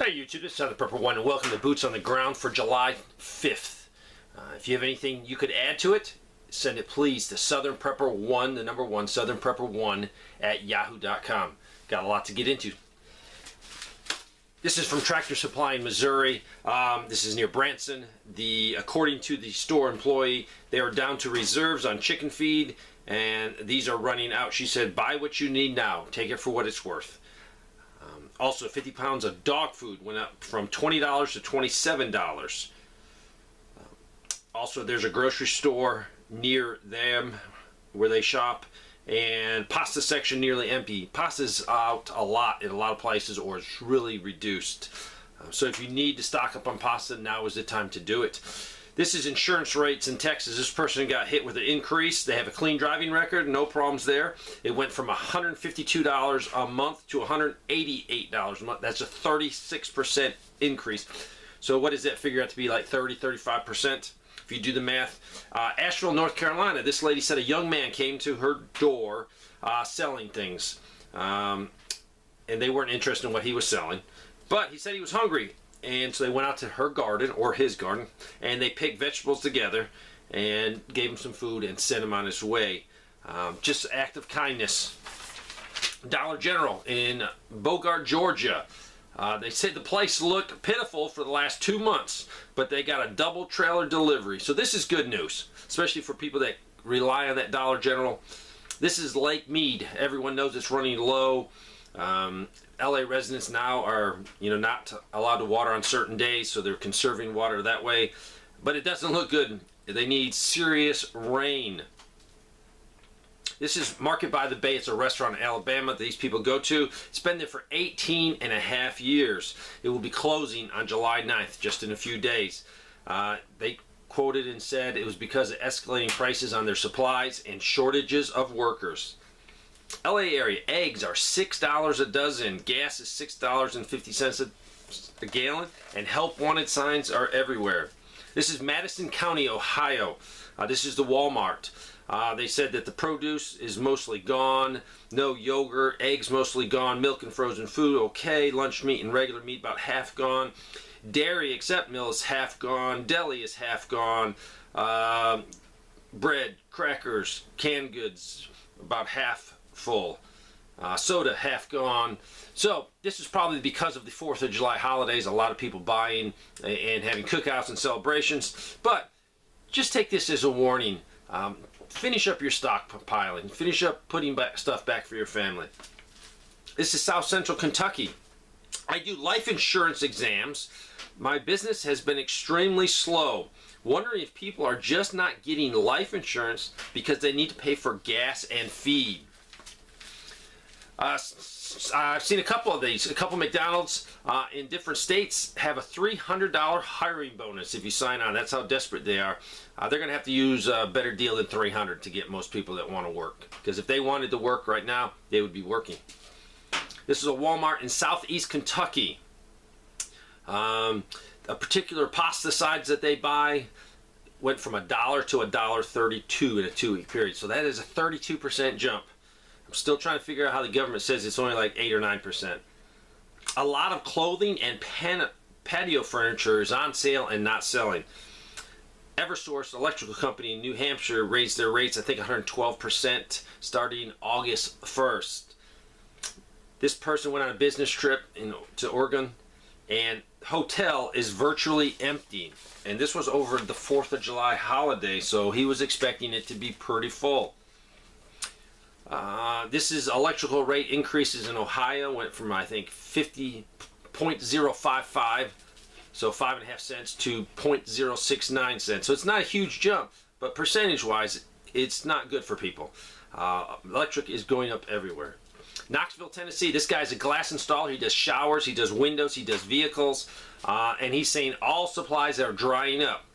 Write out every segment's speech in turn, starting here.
Hey YouTube, this is Southern Prepper 1 and welcome to Boots on the Ground for July 5th. If you have anything you could add to it, send it please to Southern Prepper 1, the number 1, Southern Prepper 1 at yahoo.com. Got a lot to get into. This is from Tractor Supply in Missouri. This is near Branson. According to the store employee, they are down to reserves on chicken feed and these are running out. She said, buy what you need now. Take it for what it's worth. Also, 50 pounds of dog food went up from $20 to $27. Also, there's a grocery store near them where they shop, and pasta section nearly empty. Pasta's out a lot in a lot of places, or it's really reduced. So if you need to stock up on pasta, now is the time to do it. This is insurance rates in Texas. This person got hit with an increase. They have a clean driving record, no problems there. It went from $152 a month to $188 a month. That's a 36% increase. So what does that figure out to be, like 35%? If you do the math. Asheville, North Carolina, this lady said a young man came to her door selling things. And they weren't interested in what he was selling. But he said he was hungry. And so they went out to her garden, or his garden, and they picked vegetables together and gave him some food and sent him on his way. Just an act of kindness. Dollar General in Bogart, Georgia. They said the place looked pitiful for the last 2 months, but they got a double trailer delivery. So this is good news, especially for people that rely on that Dollar General. This is Lake Mead. Everyone knows it's running low. LA residents now are, not allowed to water on certain days, so they're conserving water that way. But it doesn't look good. They need serious rain. This is Market by the Bay. It's a restaurant in Alabama that these people go to. It's been there for 18 and a half years. It will be closing on July 9th, just in a few days. They quoted and said it was because of escalating prices on their supplies and shortages of workers. LA area, eggs are $6 a dozen, gas is $6.50 a gallon, and help wanted signs are everywhere. This is Madison County, Ohio. This is the Walmart. They said that the produce is mostly gone, no yogurt, eggs mostly gone, milk and frozen food okay, lunch meat and regular meat about half gone, dairy except milk is half gone, deli is half gone, bread, crackers, canned goods about half full, soda half gone. So this is probably because of the 4th of July holidays, a lot of people buying and having cookouts and celebrations. But just take this as a warning. Finish up your stockpiling, finish up putting stuff back for your family. This is South Central Kentucky. I do life insurance exams. My business has been extremely slow. Wondering if people are just not getting life insurance because they need to pay for gas and feed. I've seen a couple of these. A couple McDonald's in different states have a $300 hiring bonus if you sign on. That's how desperate they are. They're going to have to use a better deal than $300 to get most people that want to work. Because if they wanted to work right now, they would be working. This is a Walmart in southeast Kentucky. A particular pasta sides that they buy went from $1 to $1.32 in a 2-week period. So that is a 32% jump. I'm still trying to figure out how the government says it's only like 8 or 9%. A lot of clothing and patio furniture is on sale and not selling. Eversource Electrical Company in New Hampshire raised their rates, I think 112%, starting August 1st. This person went on a business trip to Oregon, and hotel is virtually empty. And this was over the 4th of July holiday, so he was expecting it to be pretty full. This is electrical rate increases in Ohio, went from I think 50.055, so 5.5 cents, to 0.069 cents. So it's not a huge jump, but percentage wise it's not good for people. Electric is going up everywhere. Knoxville, Tennessee, this guy's a glass installer. He does showers, he does windows, he does vehicles, and he's saying all supplies are drying up.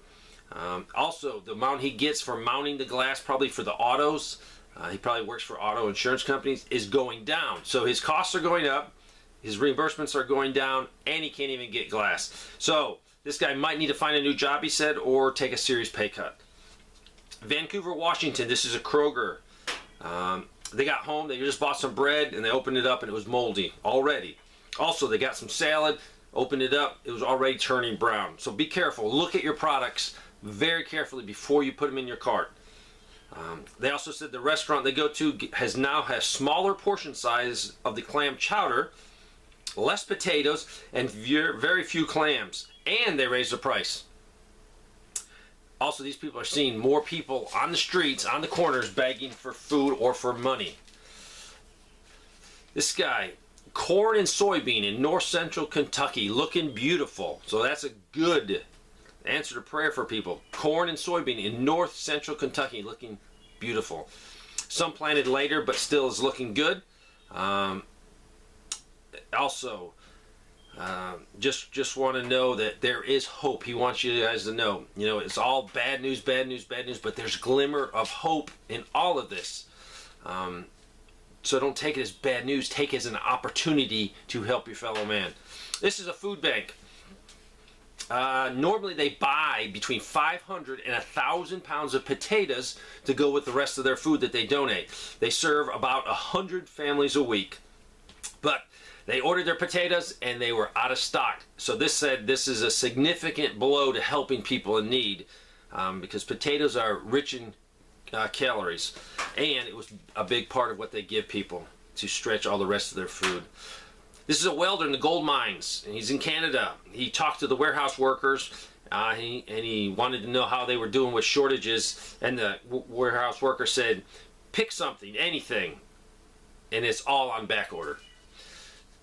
Also, the amount he gets for mounting the glass, probably for the autos, he probably works for auto insurance companies, is going down. So his costs are going up, his reimbursements are going down, and he can't even get glass. So this guy might need to find a new job, he said, or take a serious pay cut. Vancouver, Washington, this is a Kroger. They got home, they just bought some bread, and they opened it up, and it was moldy already. Also, they got some salad. Opened it up, it was already turning brown. So be careful. Look at your products very carefully before you put them in your cart. They also said the restaurant they go to now has smaller portion size of the clam chowder, less potatoes, and very few clams. And they raised the price. Also, these people are seeing more people on the streets, on the corners, begging for food or for money. This guy, corn and soybean in north central Kentucky, looking beautiful. So that's a good answer to prayer for people. Corn and soybean in north central Kentucky, looking beautiful. Some planted later, but still is looking good. Just want to know that there is hope. He wants you guys to know. You know, it's all bad news, bad news, bad news, but there's glimmer of hope in all of this. So don't take it as bad news. Take it as an opportunity to help your fellow man. This is a food bank. Normally they buy between 500 and 1,000 pounds of potatoes to go with the rest of their food that they donate. They serve about 100 families a week. But they ordered their potatoes and they were out of stock. So this said this is a significant blow to helping people in need, because potatoes are rich in calories, and it was a big part of what they give people to stretch all the rest of their food. This is a welder in the gold mines, and he's in Canada. He talked to the warehouse workers, and he wanted to know how they were doing with shortages, and the warehouse worker said, pick something, anything, and it's all on back order.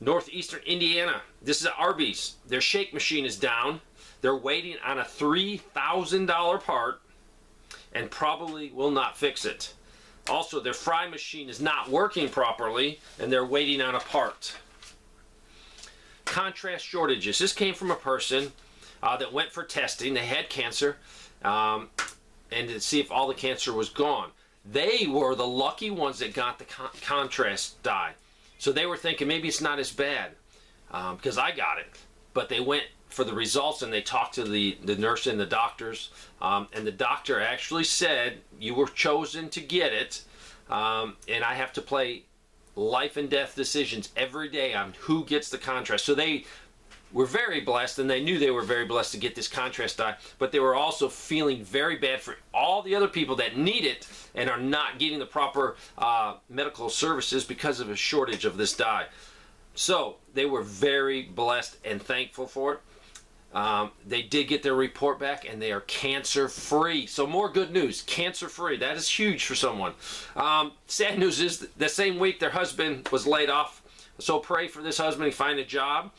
Northeastern Indiana, this is Arby's. Their shake machine is down. They're waiting on a $3,000 part and probably will not fix it. Also, their fry machine is not working properly and they're waiting on a part. Contrast shortages. This came from a person that went for testing. They had cancer, and to see if all the cancer was gone. They were the lucky ones that got the contrast dye. So they were thinking maybe it's not as bad because I got it. But they went for the results and they talked to the nurse and the doctors. And the doctor actually said, you were chosen to get it. And I have to play life and death decisions every day on who gets the contrast. So they were very blessed, and they knew they were very blessed to get this contrast dye, but they were also feeling very bad for all the other people that need it and are not getting the proper medical services because of a shortage of this dye. So they were very blessed and thankful for it. They did get their report back, and they are cancer-free. So more good news, cancer-free. That is huge for someone. Sad news is the same week their husband was laid off. So pray for this husband to find a job.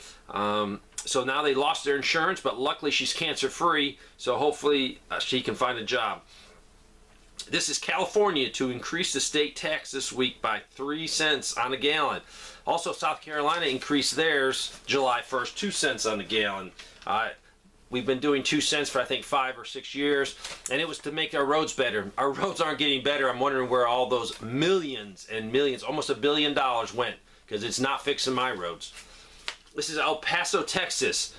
So now they lost their insurance, but luckily she's cancer-free, so hopefully she can find a job. This is California to increase the state tax this week by 3 cents on a gallon. Also, South Carolina increased theirs July 1st, 2 cents on a gallon. We've been doing 2 cents for I think 5 or 6 years, and it was to make our roads better. Our roads aren't getting better. I'm wondering where all those millions and millions, almost $1 billion went, because it's not fixing my roads. This is El Paso, Texas.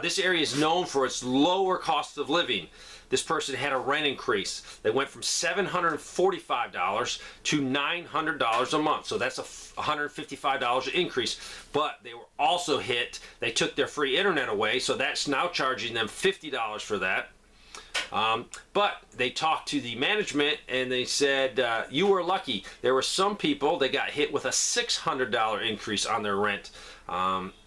This area is known for its lower cost of living. This person had a rent increase. They went from $745 to $900 a month. So that's a $155 increase. But they were also hit. They took their free internet away, so that's now charging them $50 for that. But they talked to the management and they said, you were lucky. There were some people that got hit with a $600 increase on their rent.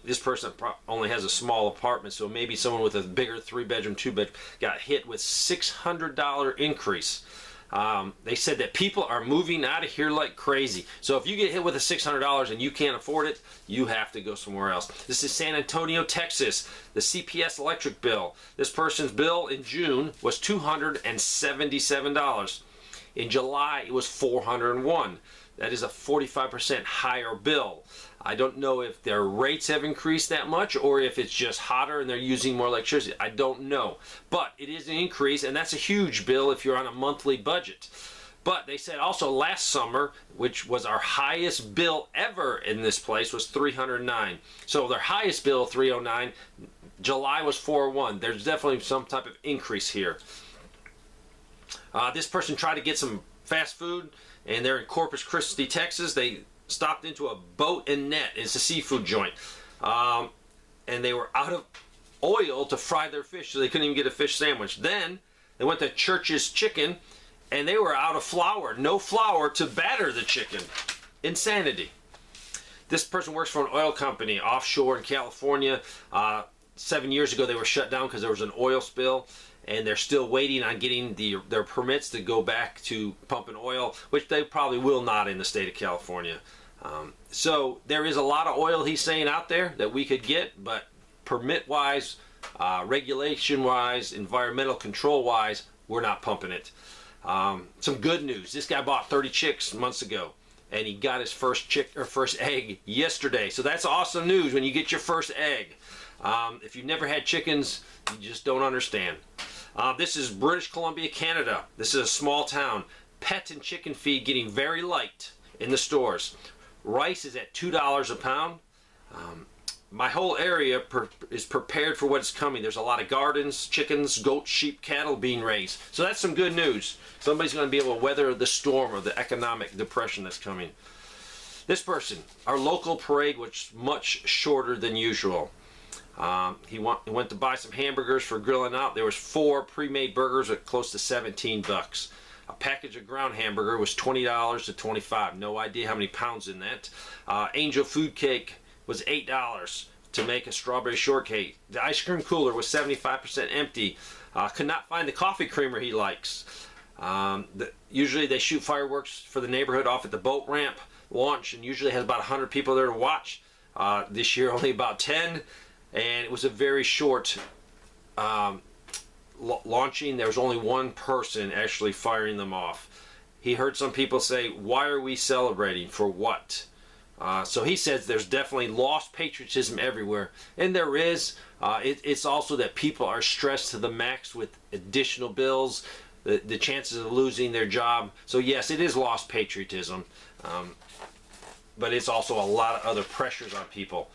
This person only has a small apartment, so maybe someone with a bigger 3-bedroom, 2-bedroom got hit with $600 increase. They said that people are moving out of here like crazy. So if you get hit with a $600 and you can't afford it, you have to go somewhere else. This is San Antonio, Texas. The CPS electric bill. This person's bill in June was $277. In July, it was $401. That is a 45% higher bill. I don't know if their rates have increased that much or if it's just hotter and they're using more electricity. I don't know. But it is an increase, and that's a huge bill if you're on a monthly budget. But they said also last summer, which was our highest bill ever in this place, was $309. So their highest bill, $309. July was $401. There's definitely some type of increase here. This person tried to get some fast food, and they're in Corpus Christi, Texas. They stopped into a Boat and Net. It's a seafood joint. and they were out of oil to fry their fish, so they couldn't even get a fish sandwich. Then they went to Church's Chicken, and they were out of flour. No flour to batter the chicken. Insanity. This person works for an oil company offshore in California. 7 years ago, they were shut down because there was an oil spill, and they're still waiting on getting their permits to go back to pumping oil, which they probably will not in the state of California. So there is a lot of oil, he's saying, out there that we could get, but permit-wise, regulation-wise, environmental control-wise, we're not pumping it. Some good news. This guy bought 30 chicks months ago, and he got his first egg yesterday. So that's awesome news when you get your first egg. If you've never had chickens, you just don't understand. This is British Columbia, Canada. This is a small town. Pet and chicken feed getting very light in the stores. Rice is at $2 a pound. My whole area is prepared for what's coming. There's a lot of gardens, chickens, goats, sheep, cattle being raised. So that's some good news. Somebody's going to be able to weather the storm of the economic depression that's coming. This person, our local parade was much shorter than usual. He went to buy some hamburgers for grilling out. There was 4 pre-made burgers at close to $17. A package of ground hamburger was $20 to $25. No idea how many pounds in that. Angel food cake was $8 to make a strawberry shortcake. The ice cream cooler was 75% empty. Could not find the coffee creamer he likes. Usually they shoot fireworks for the neighborhood off at the boat ramp launch, and usually has about 100 people there to watch. This year only about 10, and it was a very short launching. There was only one person actually firing them off. He heard some people say, "Why are we celebrating? For what?" So he says there's definitely lost patriotism everywhere, and there is. It's also that people are stressed to the max with additional bills, the chances of losing their job. So yes, it is lost patriotism, but it's also a lot of other pressures on people.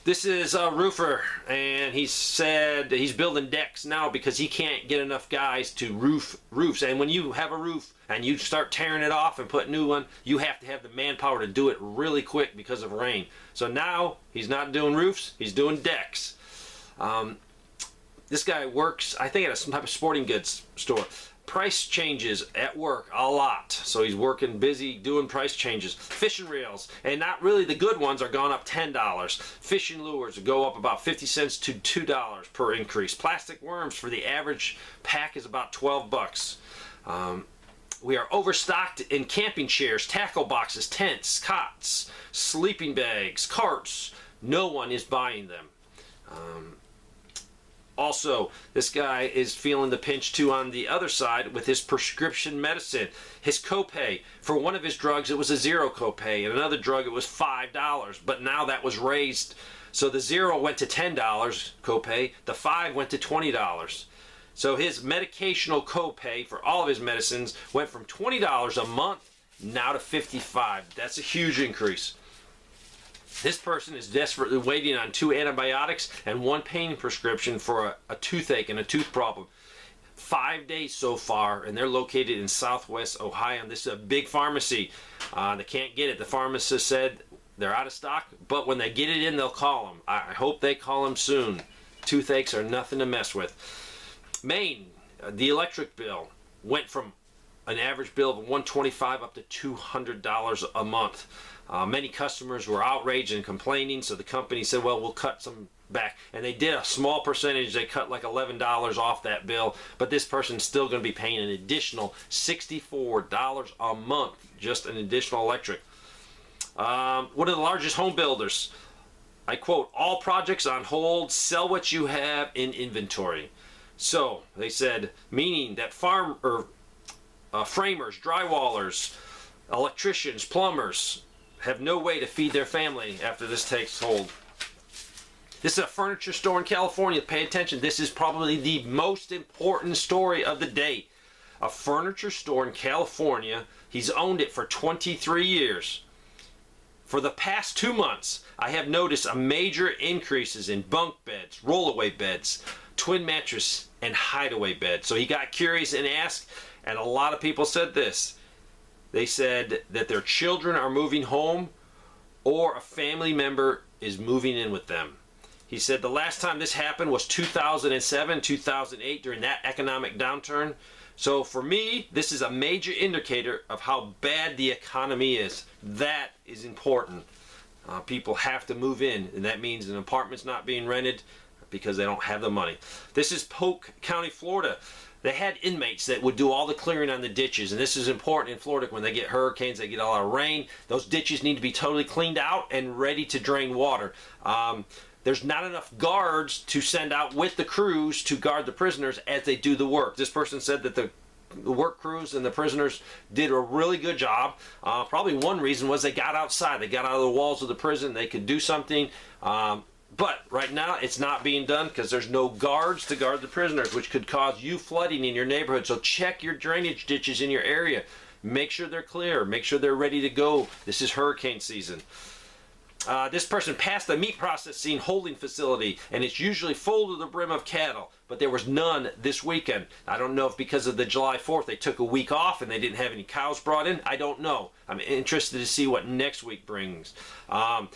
This is a roofer, and he said he's building decks now because he can't get enough guys to roof roofs. And when you have a roof and you start tearing it off and put a new one, you have to have the manpower to do it really quick because of rain. So now he's not doing roofs, he's doing decks. This guy works, I think, at some type of sporting goods store. Price changes at work a lot, so he's working busy doing price changes. Fishing reels, and not really the good ones, are gone up $10. Fishing lures go up about 50 cents to $2 per increase. Plastic worms for the average pack is about $12. We are overstocked in camping chairs, tackle boxes, tents, cots, sleeping bags, carts. No one is buying them. Also, this guy is feeling the pinch too on the other side with his prescription medicine. His copay, for one of his drugs it was a $0 copay, and another drug it was $5, but now that was raised. So the $0 went to $10 copay, the $5 went to $20. So his medicational copay for all of his medicines went from $20 a month now to $55. That's a huge increase. This person is desperately waiting on 2 antibiotics and 1 pain prescription for a toothache and a tooth problem. 5 days so far, and they're located in Southwest Ohio. This is a big pharmacy. They can't get it. The pharmacist said they're out of stock, but when they get it in, they'll call them. I hope they call them soon. Toothaches are nothing to mess with. Maine, the electric bill went from an average bill of $125 up to $200 a month. Many customers were outraged and complaining, so the company said, well, we'll cut some back. And they did a small percentage. They cut like $11 off that bill, but this person's still going to be paying an additional $64 a month, just an additional electric. One of the largest home builders, I quote, "All projects on hold, sell what you have in inventory." So they said, meaning that framers, drywallers, electricians, plumbers have no way to feed their family after this takes hold. This is a furniture store in California. Pay attention. This is probably the most important story of the day. A furniture store in California. He's owned it for 23 years. For the past 2 months, I have noticed a major increases in bunk beds, rollaway beds, twin mattress, and hideaway beds. So he got curious and asked, and a lot of people said this. They said that their children are moving home or a family member is moving in with them. He said the last time this happened was 2007, 2008 during that economic downturn. So for me, this is a major indicator of how bad the economy is. That is important. People have to move in, and that means an apartment's not being rented because they don't have the money. This is Polk County, Florida. They had inmates that would do all the clearing on the ditches, and this is important in Florida. When they get hurricanes, they get a lot of rain. Those ditches need to be totally cleaned out and ready to drain water. There's not enough guards to send out with the crews to guard the prisoners as they do the work. This person said that the work crews and the prisoners did a really good job. Probably one reason was they got outside. They got out of the walls of the prison. They could do something. But right now it's not being done because there's no guards to guard the prisoners, which could cause you flooding in your neighborhood. So check your drainage ditches in your area. Make sure they're clear. Make sure they're ready to go. This is hurricane season. This person passed the meat processing holding facility, and it's usually full to the brim of cattle, but there was none this weekend. I don't know if because of the July 4th they took a week off and they didn't have any cows brought in. I don't know. I'm interested to see what next week brings.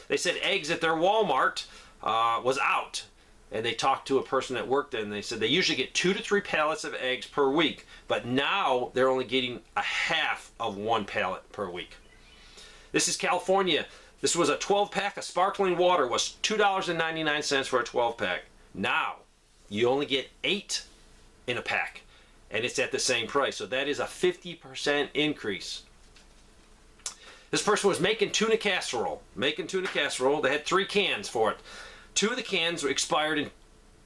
They said eggs at their Walmart was out, and they talked to a person that worked there, and they said they usually get 2 to 3 pallets of eggs per week, but now they're only getting a half of 1 pallet per week. This is California. This was a 12-pack of sparkling water, was $2.99 for a 12-pack. Now, you only get 8 in a pack, and it's at the same price. So that is a 50% increase. This person was making tuna casserole. They had 3 cans for it. 2 of the cans expired in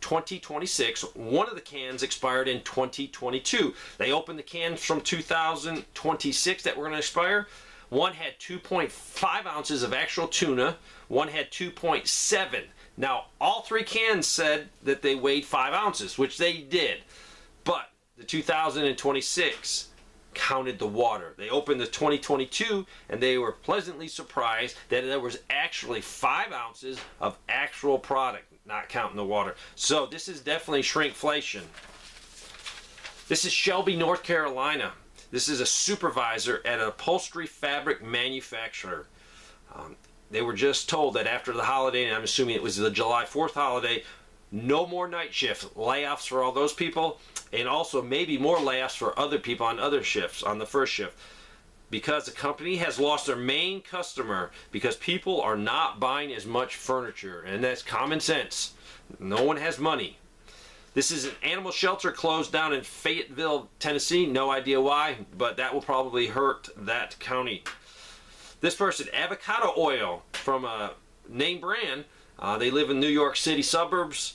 2026. 1 of the cans expired in 2022. They opened the cans from 2026 that were going to expire. 1 had 2.5 ounces of actual tuna. 1 had 2.7. Now, all 3 cans said that they weighed 5 ounces, which they did. But the 2026 counted the water. They opened the 2022, and they were pleasantly surprised that there was actually 5 ounces of actual product, not counting the water. So this is definitely shrinkflation. This is Shelby, North Carolina. This is a supervisor at an upholstery fabric manufacturer. They were just told that after the holiday, and I'm assuming it was the July 4th holiday, no more night shift layoffs for all those people, and also maybe more layoffs for other people on other shifts, on the first shift, because the company has lost their main customer because people are not buying as much furniture, and that's common sense. No one has money. This is an animal shelter closed down in Fayetteville, Tennessee. No idea why, but that will probably hurt that county. This person, avocado oil from a name brand. They live in New York City suburbs.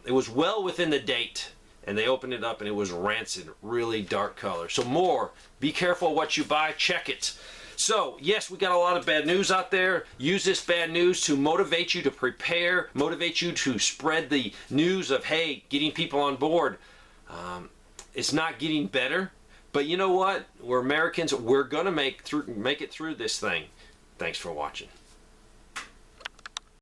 It was well within the date, and they opened it up, and it was rancid, really dark color. So be careful what you buy. Check it. So, yes, we got a lot of bad news out there. Use this bad news to motivate you to prepare, motivate you to spread the news of, hey, getting people on board. It's not getting better, but you know what? We're Americans. We're going to make it through this thing. Thanks for watching.